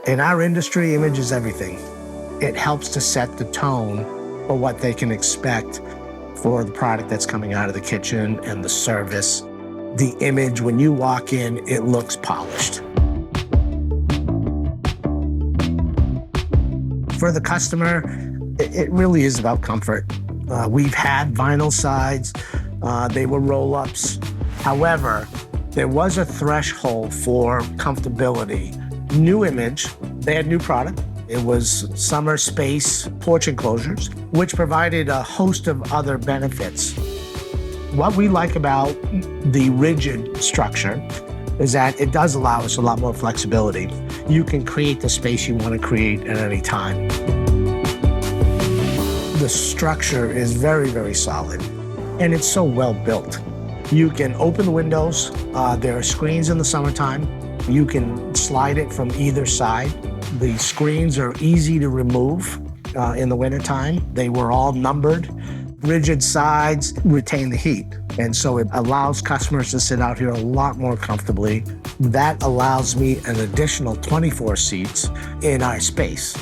In our industry, image is everything. It helps to set the tone for what they can expect for the product that's coming out of the kitchen and the service. The image, when you walk in, it looks polished. For the customer, it really is about comfort. We've had vinyl sides, they were roll-ups. However, there was a threshold for comfortability. Nuimage, they had new product. It was SummerSpace Porch Enclosures, which provided a host of other benefits. What we like about the rigid structure is that it does allow us a lot more flexibility. You can create the space you want to create at any time. The structure is very, very solid, and it's so well built. You can open the windows. There are screens in the summertime. You can slide it from either side. The screens are easy to remove in the wintertime. They were all numbered. Rigid sides retain the heat, and so it allows customers to sit out here a lot more comfortably. That allows me an additional 24 seats in our space.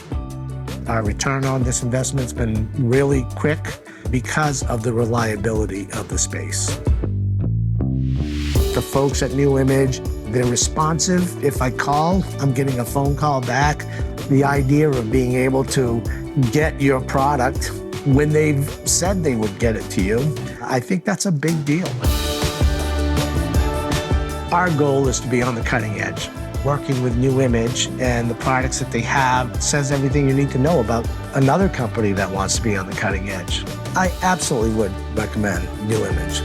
Our return on this investment's been really quick because of the reliability of the space. The folks at Nuimage, they're responsive. If I call, I'm getting a phone call back. The idea of being able to get your product when they've said they would get it to you, I think that's a big deal. Our goal is to be on the cutting edge. Working with Nuimage and the products that they have says everything you need to know about another company that wants to be on the cutting edge. I absolutely would recommend Nuimage.